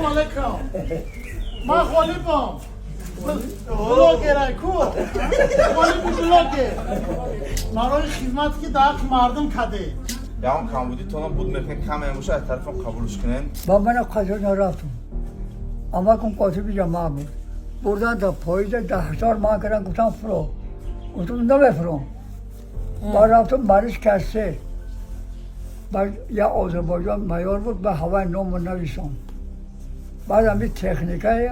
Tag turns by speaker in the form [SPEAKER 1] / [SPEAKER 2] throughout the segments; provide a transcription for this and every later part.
[SPEAKER 1] سلام علیکم من خالیبم بلوگرای کو خالیب بلوگر برای خدمتی که در مردم کده
[SPEAKER 2] یا اون کامبودی تو هم بود میکنه کم امروز از طرفم قبولش کنن
[SPEAKER 3] با من قاطر نرفتم اما کن قاطر بی جمعه بود بردن تا پاییز 10,000 مان کردن گفتم فرو گفتم نبفرو با رفتم بارش کسته یا آذربایجان میار بود به هوای نام نویسم بعد همی تکنیکای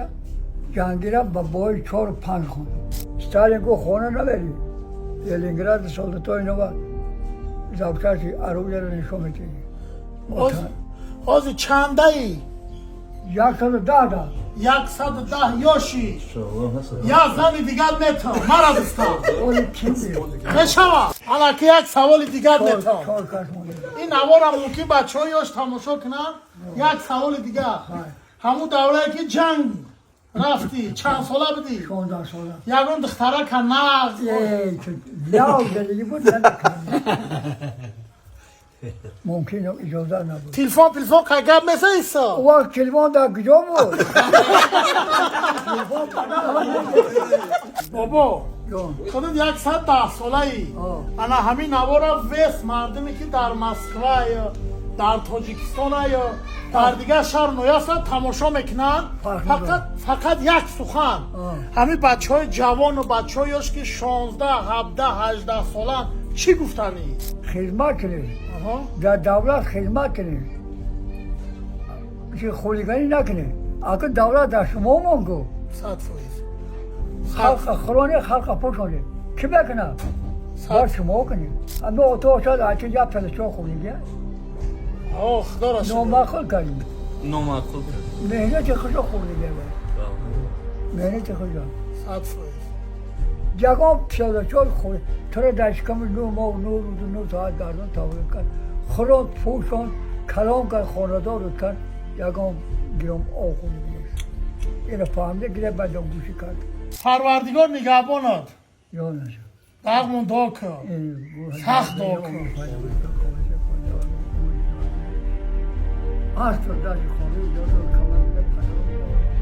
[SPEAKER 3] جهانگیر با بای 4 و 5 خون استالین کو خونه نبری لنینگراد سولتو اینو با زابطاتی عروبی رو نشون میدی
[SPEAKER 1] حاضی چنده ای؟
[SPEAKER 3] 110
[SPEAKER 1] 110 یاشی یا زنی دیگر نتام مرا بستم
[SPEAKER 3] اولی کیندی
[SPEAKER 1] نشوا حالا که یک سوال دیگر نتام
[SPEAKER 3] چهار کش مونده
[SPEAKER 1] این نوارم ممکن بچه ها یاش تماشا کنن یک سوال دیگر همون دوره که جنگ رفتی چند ساله بودی؟
[SPEAKER 3] 16 ساله
[SPEAKER 1] یکون دختره که نغز
[SPEAKER 3] لاو زندگی بود ندکنم ممکن اجازه نبود
[SPEAKER 1] تلفن که گپ مثل ایسا
[SPEAKER 3] او وقت کلمان در کجا بود
[SPEAKER 1] بابا
[SPEAKER 3] جان
[SPEAKER 1] خودت 110 ساله ای انا همین نوارا وست مردمی که در مسکو یا در تاجیکستان یا در دیگه شهر نویاست تماشا میکنن فقط یک سخن همین بچه های جوان و بچه هایش که 16 17 18 سالن چی گفتنی؟
[SPEAKER 3] خدمت کنید در دولت خدمت کنید چه خولیگانی نکنید اگه دولت در شما مانگو
[SPEAKER 1] 100%.
[SPEAKER 3] خلق خرانی خلق پوشانید کی بکنه؟ باید شما کنید اما اتو شد هرچی جب پلشو خولیگه
[SPEAKER 1] آه خدا را شکر
[SPEAKER 3] نامعقل کردیم
[SPEAKER 4] نامعقل
[SPEAKER 3] مهنت خدا خولیگه مهنت خدا
[SPEAKER 1] 100%.
[SPEAKER 3] جگام پلشو خولی تو را در شکم 9 ماه و 9 روز و 9 ساعت گردن تاویل کرد خران پوشان کلام کرد خاندار رو کرد یکم گرم آخونی بیشت اینو فهمده گره بدم گوشی کرد
[SPEAKER 1] پروردگار نگهبانت
[SPEAKER 3] یا نشد
[SPEAKER 1] دقمون دا کن سخت دا کن
[SPEAKER 3] هست تو داشت خواهی دادو کمر بده پناه